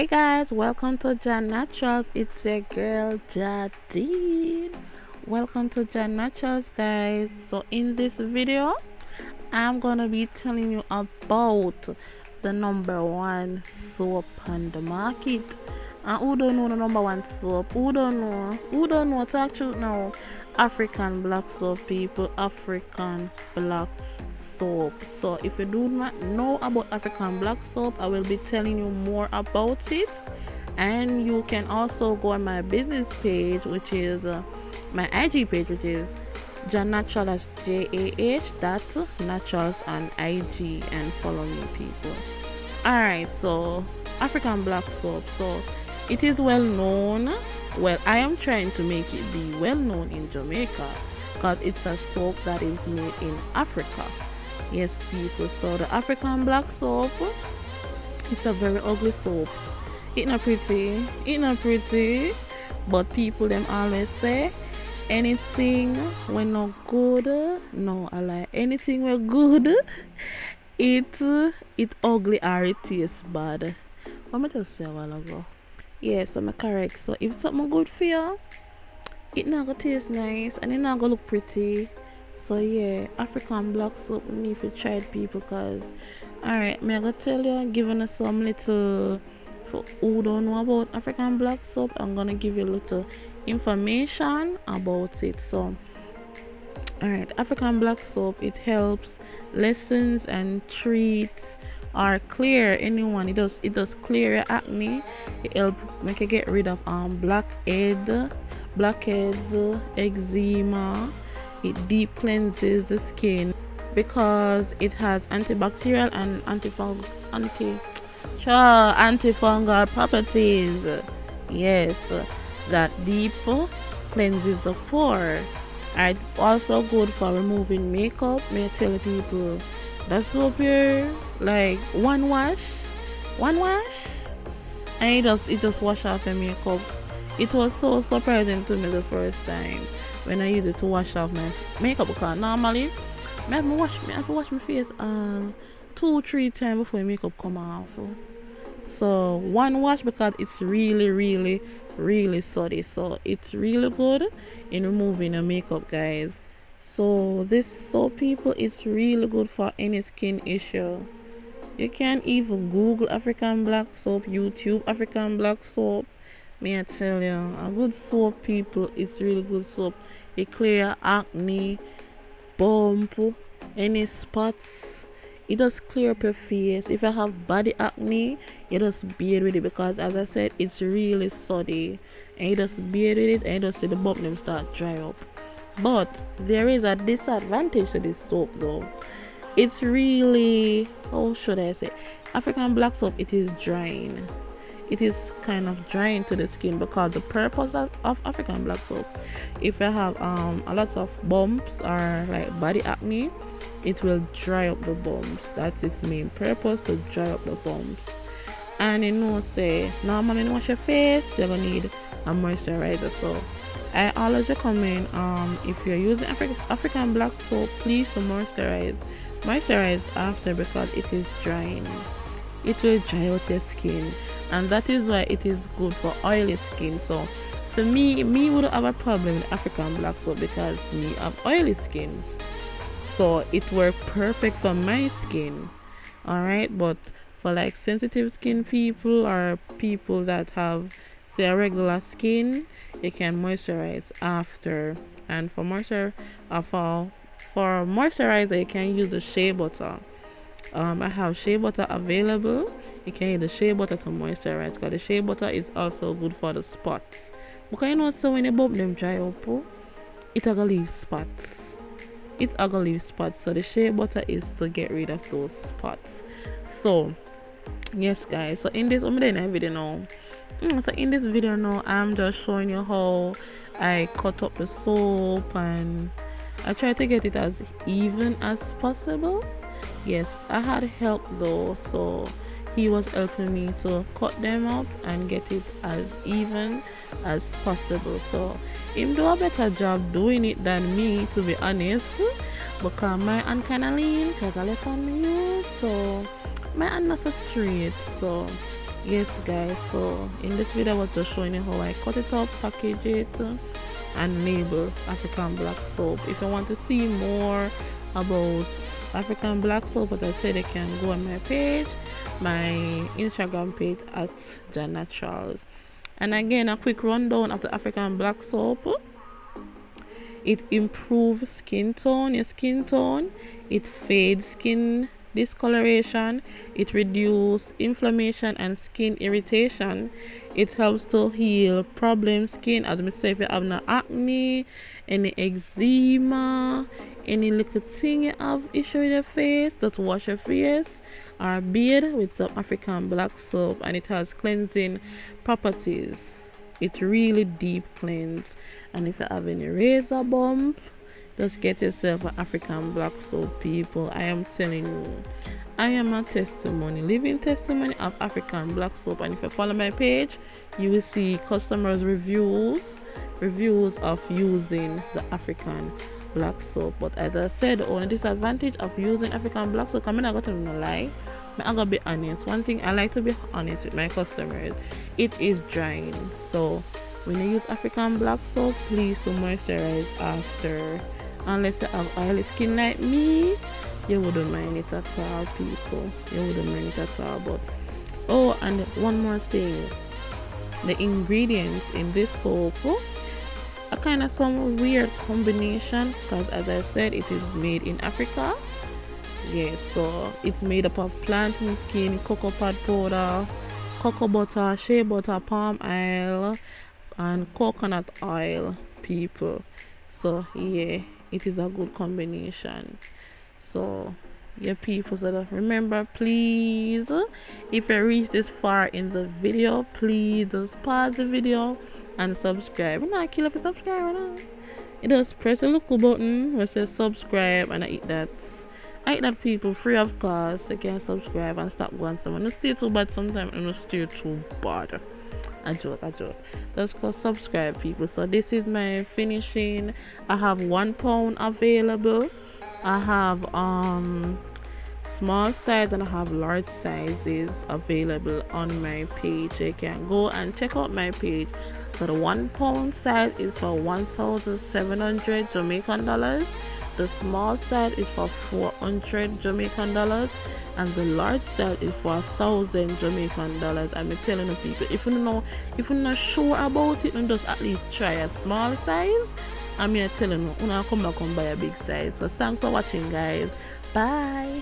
Hey guys, welcome to Jahnaturals. It's your girl Jadine. Welcome to Jahnaturals, guys. So in this video, I'm gonna be telling you about the number one soap on the market. And who don't know the number one soap? Who don't know? Who don't know? Talk truth now. African black soap, people. African black soap. So if you do not know about African black soap, I will be telling you more about it. And you can also go on my business page, which is my IG page, which is Jahnaturals, Naturals on IG, and follow me, people. Alright, so African black soap. So it is well known. Well, I am trying to make it be well known in Jamaica because it's a soap that is made in Africa. Yes, people. So the African black soap, it's a very ugly soap. It's not pretty. But people them always say anything when not good. No, I lie. Anything when good, it ugly or it tastes bad. What I just say a while ago? Yes, I'm correct. So if something good for you, it not gonna taste nice and it not gonna look pretty. So yeah, African black soap need to try it, people, cause alright, me I gonna tell you, giving us some little for who don't know about African black soap, I'm gonna give you a little information about it. So alright, African black soap, it helps lessens and treats or clear anyone. It does clear your acne. It helps make you get rid of blackheads, eczema. It deep cleanses the skin because it has antibacterial and antifungal properties. Yes, that deep cleanses the pore. And it's also good for removing makeup. May I tell people that soap here, like one wash, and it just wash off your makeup. It was so surprising to me the first time when I use it to wash off my makeup, because normally I have to wash my face 2-3 times before my makeup come off. So one wash, because it's really sooty, so it's really good in removing the makeup, guys. So this soap, people, is really good for any skin issue. You can even Google African black soap, YouTube African black soap. May I tell you, a good soap, people, it's really good soap. It clear acne, bump, any spots. It does clear up your face. If you have body acne, you just beard with it, because as I said, it's really sooty. And you just beard with it and you just see the bump them start dry up. But there is a disadvantage to this soap though. It's really, how should I say, African black soap, it is drying. It is kind of drying to the skin, because the purpose of African black soap, if you have a lot of bumps or like body acne, it will dry up the bumps. That's its main purpose, to dry up the bumps. And you know, say normally when you wash your face, you're gonna need a moisturizer. So I always recommend, if you're using African black soap, please to moisturize after, because it is drying. It will dry out your skin, and that is why it is good for oily skin. So for me wouldn't have a problem with African black soap, because me have oily skin, so it works perfect for my skin. Alright, but for like sensitive skin people, or people that have, say, a regular skin, you can moisturize after. And for moisturizer, you can use the shea butter. I have shea butter available. You can use the shea butter to moisturize, because the shea butter is also good for the spots. Because you know, so when you bump them dry up, it gonna leave spots. So the shea butter is to get rid of those spots. So yes, guys. So in this video now, I'm just showing you how I cut up the soap, and I try to get it as even as possible. Yes, I had help though, so he was helping me to cut them up and get it as even as possible. So him do a better job doing it than me, to be honest, because my hand kinda lean, because I left on me use, so my hand not so straight. So Yes guys, so in this video I was just showing you how I cut it up, package it, and label African black soap. If you want to see more about African black soap, as I said, you can go on my page, my Instagram page at Jahnaturals. And again, a quick rundown of the African black soap. It improves skin tone, your skin tone. It fades skin discoloration. It reduces inflammation and skin irritation. It helps to heal problem skin, as I say, if you have no acne, any eczema, any little thing you have issue with your face, just wash your face or bathe with some African black soap, and it has cleansing properties. It really deep cleanse. And if you have any razor bump, just get yourself an African black soap, people. I am telling you, I am a testimony, living testimony of African black soap. And if you follow my page, you will see customers reviews of using the African black soap. But as I said, the only disadvantage of using African black soap, I'm not going to lie, I'm gonna be honest. One thing I like to be honest with my customers, it is drying. So when you use African black soap, please do moisturize after. Unless you have oily skin like me, you wouldn't mind it at all, people. You wouldn't mind it at all. But oh, and one more thing, the ingredients in this soap are kind of some weird combination, because as I said, it is made in Africa. Yes, so it's made up of plantain skin, cocoa pod powder, cocoa butter, shea butter, palm oil, and coconut oil, people. So yeah, it is a good combination. So yeah, people, so remember, please, if you reach this far in the video, please just pause the video and subscribe. I'm not kill if you subscribe or not. You just press the little button where says subscribe, and I hit that. People, free of cost. You can subscribe and stop going somewhere. Don't stay too bad sometimes, and don't stay too bad. I joke. Let's go subscribe, people. So this is my finishing. I have £1 available. I have small size and I have large sizes available on my page. You can go and check out my page. So the £1 size is for 1,700 Jamaican dollars. The small size is for 400 Jamaican dollars, and the large size is for 1,000 Jamaican dollars. I'm telling you, people, if you're not sure about it, then just at least try a small size. I'm telling you, come back and buy a big size. So thanks for watching, guys. Bye.